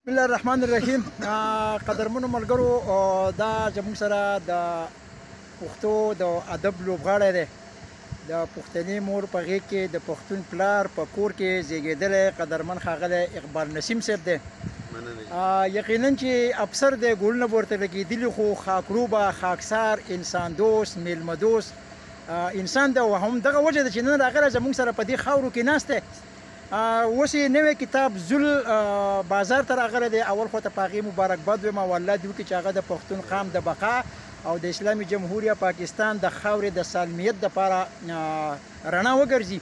بسم الله الرحمن الرحیم. قدرمنو ملګرو، دا زموږ سره د پښتو د ادب لوبغاړی دی. د پښتني مور په غېږ کې د پښتون پلار په کور کې زیږېدلی قدرمن ښاغلی اقبال نسیم صاحب دی. یقینا چې افسر دی، ګلونه به ورته لګېدلي، خو خاکروبه، خاکسار، انسان دوست، میلمه دوست انسان دی. او همدغه وجه ده چې نن راغلی زموږ سره په دې خاورو کې ناست دی. اوس یې نوی کتاب زل بازار ته راغلی دی. اول خو ته په هغې مبارکباد وایم او الله دې وکړي چې هغه د پښتون قام د بقا او د اسلامي جمهوریه پاکستان د خاورې د سالمیت دپاره رڼا وګرځي.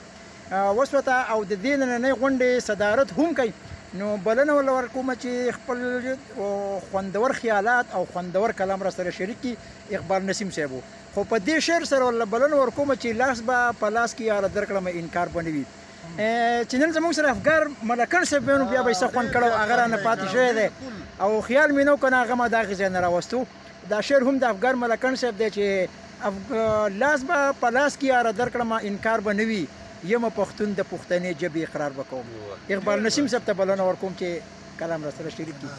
اوس ورته او د دې نننۍ غونډې صدارت هم کوي. نو بلنه ورله ورکومه چې خپل خوندور خیالات او خوندور کلام را سره شریک کړي اقبال نسیم صاحب. خو په دې شعر سره ورله بلنه ورکومه چې لاس به په لاس کې یاره درکړم انکار به نه وي. چې نن زموږ سره افګار ملکن صاحب نو بیا به یې څه خوند کړی او هغه رانه پاتې شوی دی او خیال مې نه و که نه هغه ما د هغې ځای نه راوستو. دا شعر هم د افګار ملکن صاحب دی چې لاس به په لاس کې یاره درکړم انکار به نه وي، یمه پښتون د پښتنې ژبې اقرار به کوم. اقبال نسیم صاحب ته بلنه ورکوم چې کلام را سره شریک کړي.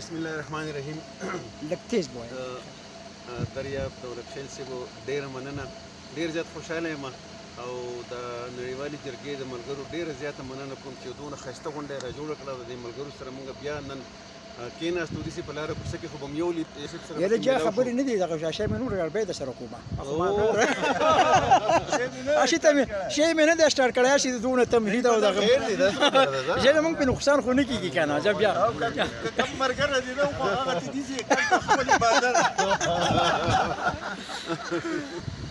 بسم الله الرحمن الرحیم. لږ تیز به وایه. دریاب دولت خیل صاحب ډېره مننه، ډېر زیات خوشحاله یم او د نړیوالې جرګې د ملګرو ډېره زیاته مننه کوم چې دونه ښایسته غونډه یې راجوړه کړه. د دې ملګرو سره موږ بیا نن کېناستو داسې په لاره کوڅه کې خو به مې یو لید یاره جا خبرې نه دي دغه شی مې نور رابطه در سره کومه شی مې نه دی سټارټ کړی چې دونه تمهید او دغه ژبه موږ په نقصان خو نه کېږي که نه. زه بیا کم ملګری دی نه خو هغه چې دي خپل عبادت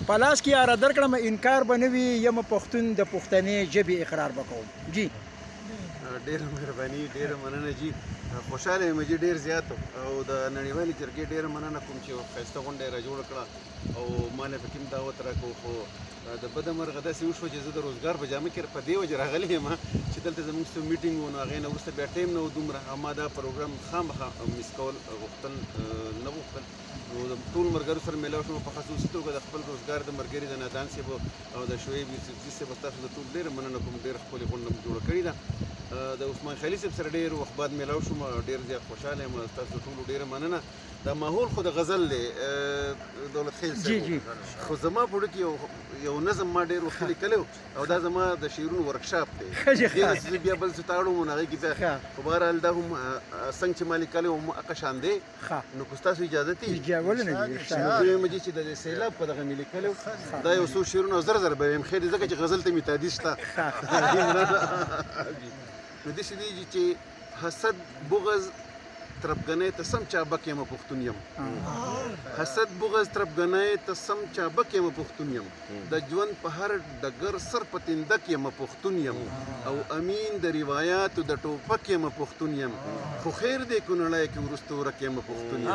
په لاس کې یاره درکړم انکار به نه وي، یمه پښتون د پښتنې ژبې اقرار به کوم. جی ډېره مهرباني، ډېره مننه جی. خوشحاله یم جی ډېر زیات او د نړیوالې جرګې ډېره مننه کوم چې ښایسته غونډه یې راجوړه کړه او ما له پکې دعوت راکړو. خو د بده مرغه داسې وشوه چې زه د روزګار په جامه کې په دې وجه راغلی یم چې دلته زموږ څه میټینګ و، نو هغې نه وروسته بیا ټایم نه و دومره. ما دا پروګرام خامخا مس کول غوښتل نه غوښتل. نو د ټولو ملګرو سره میلاو شوم په خصوصي توګه د خپل روزګار د ملګري د نادان صاحب او د شعیب یوسفزي صاحب ستاسو د ټولو ډېره مننه کوم. ډېره ښکلې غونډه مو جوړه کړې ده. د عثمان خیلي صاحب سره ډېر وخت بعد میلاو شوم، ډېر زیات خوشحاله یم. ستاسو ټولو ډېره مننه. دا ماحول خو د غزل دی دولت خیل صاحب، خو زما په وړه کې یو نظم ما ډېر وخت لیکلی او دا زما د شعرونو ورکشاپ دی. زه بیا بل څه ته اړوم نو هغې کې بیا خو بهرحال دا هم څنګه چې ما لیکلی وم هغه شان دی. نو که ستاسو اجازه دي دویمه چې د سیلاب په دغه مې لیکلی دا یو څو شعرونه زر زر به ویم خیر ځکه چې غزل ته مې تعدیل شته. نو داسې دی چې حسد بغض تربګنۍ ته سم چابک یم پښتون یم، حسد بغض تربګنۍ ته سم چابک یم پښتون یم، د ژوند په هر ډګر سر په تندک یم پښتون یم او امین د روایاتو د ټوپک یم پښتون یم. خو خیر دی کونړی کې وروسته ورک یم پښتون یم.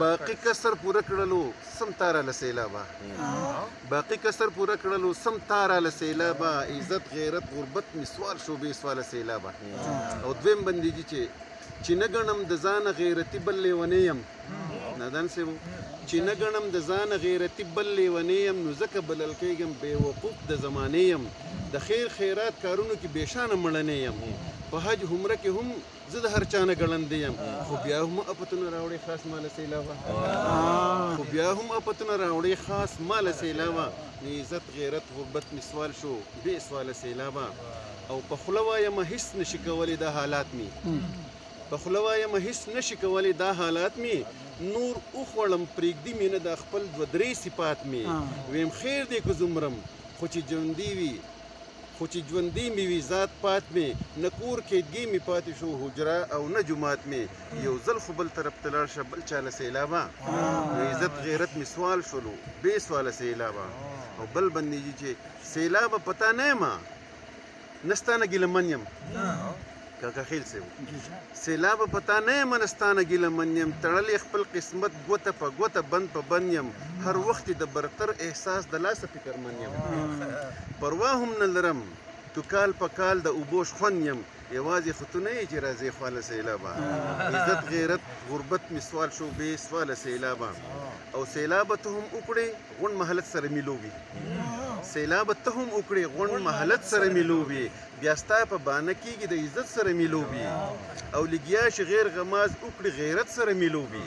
باقي کسر پوره کړلو سم تاره له سیلابه، باقي کسر پوره کړلو سم تاره له سیلابه، عزت غیرت غربت مې سوال شو بې سواله سیلابه. او دویم بندیجي چې نه ګڼم د ځانه غیرتي بل لیونی یم، نادان صاحب چې نه ګڼم د ځانه غیرتي بل لیونی یم، نو ځکه بلل کېږم بېوقوف د زمانې یم، د خیر خیرات کارونو کې بېشانه مړنی یم، په حج عمره کې هم زه د هر چا نه ګړندی یم، خو بیا هم افتونه راوړې خاص ماله سیلابه، خو بیا هم افتونه راوړې خاص ماله سیلابه، عزت غیرت غربت مې سوال شو بې سواله سیلابه. او په خوله وایم هېڅ نشي کولی دا حالات مې، په خوله وایم هېڅ نشي کولی دا حالات مې، نور وخوړم پرېږدي مې نه دا خپل دوه درې صفات مې، ویم خیر دی که زمرم خو چې ژوندي وي، خو چې ژوندي مې وي ذات پات مې، نه کور کېدګي مې پاتې شو حجره او نه جومات مې، یو ځل خو بل طرف ته لاړ شه بل چاله سیلابه، نو عزت غیرت مې سوال شولو بې سواله سیلابه. او بل بندیږي چې سیلابه پتا نه یم نه ستا نه ګیله من یم، کاکا خیل صاحب سیلابه پتا نه یم نه ستا نه ګیله من یم، تړلی خپل قسمت ګوته په ګوته بند په بند یم، هر وخت د برتر احساس د لاسه فکرمن یم، پروا هم نه لرم تو کال په کال د اوبو شخوند یم، یوازې خو تو نه یې چې راځې خواله سیلابه، عزت غیرت غربت مې سوال شو بې سواله سیلابه. او سیلابه ته هم وکړې غونډ مهلت سره میلوږي، سیلاب ته هم وکړې غونډ مهلت سره میلوبي بیا ستا په بانه کېږي د عزت سره میلوبي او لګیا شي غیر غماز وکړي غیرت سره میلوبي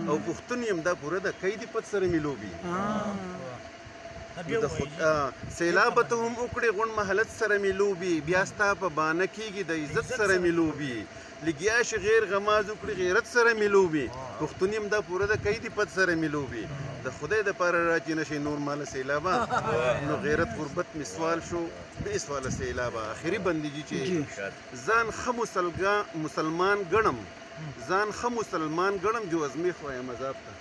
او پښتون یم دا پوره د قید پت سره میلوبي سیلاب ته هم وکړي غونډ مهلت سره میلوبي بیا ستا په بانه کېږي د عزت سره میلوبي لګیا شي غیر غماز وکړي غیرت سره میلوبي پښتون یم دا پوره د قید پت سره میلوبي د خدای د پاره راځي نشي نور مال سیلابا نو غیرت غربت مسوال شو به سوال سیلابا اخري بندګي چې ځان خو مسلمان ګڼم ځان خو مسلمان ګڼم جو ازمیخ وایم عذاب ته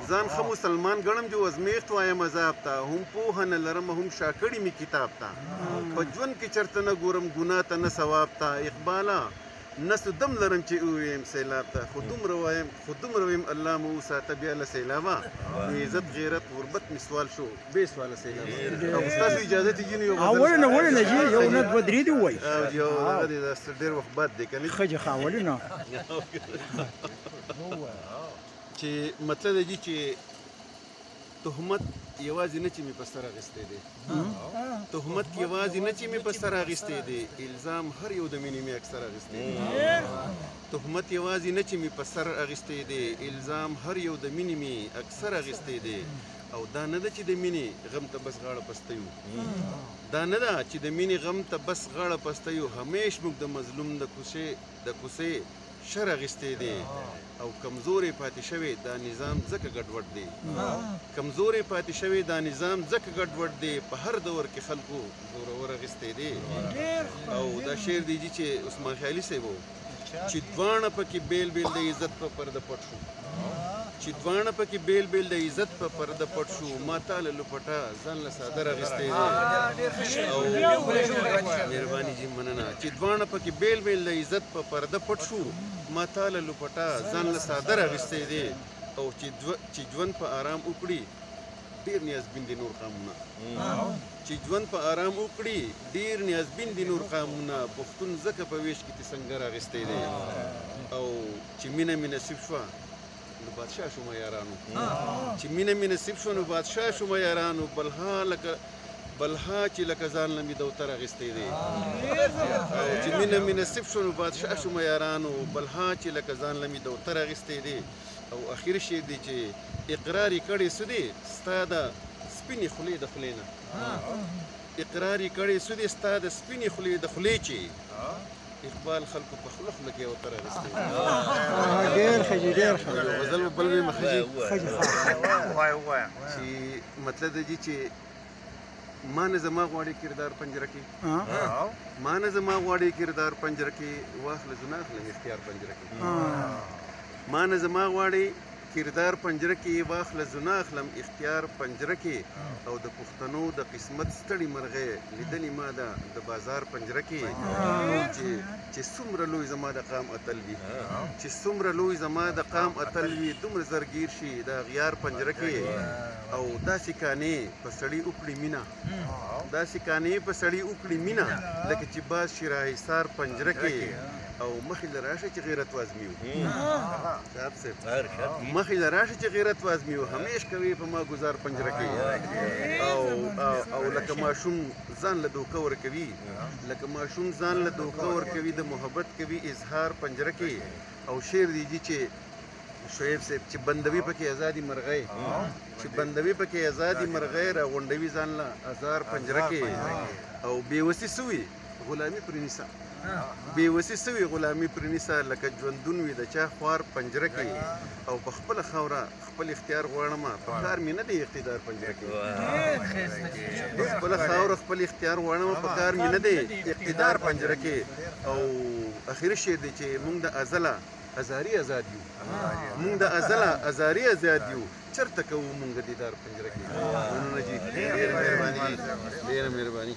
ځان خو مسلمان ګڼم جو ازمیخ وایم عذاب ته هم پوه نه لرم هم شاکړی می کتاب ته په ژوند کې چرته نه ګورم ګناه ته نه ثواب ته اقبالا نسو دم لرم چې ویم سیلاب ته خو دومره ویم الله مو وساته بیا له سیلابه عزت غیرت غربت می سوال شو به سوال سیلابه او تاسو اجازه ته جنو یو اولنه جی یو نه بدري دی وای یو هغه د ډېر وخت بعد دی کنه خجه خاولنه چې مطلب دی چې تهمت یوازې نه چې می په سر اغستې دی تهمت یوازې نه چې می په سر اغستې دی الزام هر یو د مینې می اکثر اغستې دی تهمت یوازې نه چې می په سر اغستې دی الزام هر یو د مینې می اکثر اغستې دی او دا نه ده چې د مینې غم ته بس غاړه پستیو دا نه ده چې د مینې غم ته بس غاړه پستیو همیش موږ د مظلوم د کوڅې شر اغستې دی او کمزورې پاتې شوی دا نظام ځکه ګډوډ دی کمزورې پاتې شوی دا نظام ځکه ګډوډ دی په هر دور کې خلکو زورور اغستې دی او دا شعر دی چې عثمان خیالي صاحب چې دواړه پکې بیل بیل د عزت په پرده پټ شو چې دواړه پکې بیل بیل د عزت په پرده پټ شو ما تاله لپټه ځان له صادر اغستې دی او مهرباني جی مننه چې دواړه پکې بیل بیل د عزت په پرده پټ شو ما تاله لپټه ځان له صادر اغستې دی او چې ژوند په آرام وکړي ډیر نیازبین دي نور قامونه چې ژوند په آرام وکړي ډیر نیازبین دي نور قامونه پښتون ځکه په ویش کې سنگر اغستې دی او چې مینه مې نصیب شوه نو بادشاه شوم یارانو چې مینه مې نصیب شوه نو بادشاه شوم یارانو بلها چې لکه ځان له مې دوتر اغستې دی او چې مینه مې نصیب شوه نو بادشاه شوم یارانو بلها چې لکه ځان له مې دوتر اغستې دی او اخر شی دی چې اقرار کړي سدي ستا د سپینې خولې د خولې نه اقرار کړي سدي ستا د سپینې خولې د خولې چې اقبال خلکو په خلق لکه یو تر راستي ډېر خجي غزل بل به مخجي وای چې مطلب دی چې ما نه زما غواړي کردار پنجره کې ما نه زما غواړي کردار پنجره کې واخل زنا اخلم اختیار پنجره کې ما نه زما غواړي کردار پنجره کې واخل زنا اخلم اختیار پنجره کې او د پښتنو د قسمت ستړي مرغې لیدلې ما ده د بازار پنجره کې چې څومره لوی زما د قام اتل وي چې څومره لوی زما د قام اتل وي دومره زرګیر شي د غیار پنجره کې او داسې کانې په سړی وکړي مینا داسې کانې په سړی وکړي مینا لکه چې باز شي راحصار پنجره کې او مخې له راشه چې غیرت وازمیو مخې له راشه چې غیرت وازمیو همیش کوي په ما گزار پنجره کې او لکه ماشوم ځان له دوکه ورکوي لکه ماشوم ځان له دوکه ورکوي د محبت کوي اظهار پنجره کې او شعر دی چې شعیب صاحب چې بندوي پکې ازادي مرغۍ چې بندوي پکې ازادي مرغۍ را غونډوي ځان له ازار پنجره کې او بېوسي سوي غلامي پرنیسا بېوسي سوي غلامي پرنیسا لکه ژوندون وي د چا خوار پنجره کې او په خپله خاوره خپل اختیار غواړم په کار مې نه دی اقتدار پنجره کې په خپله خاوره خپل اختیار غواړم په کار مې نه دی اقتدار پنجره کې او اخري شعر دی چې موږ د ازله ازاري آزاد یو موږ د ازله ازاري آزاد یو چرته کوو موږ دیدار پنجره کې ډېره مهرباني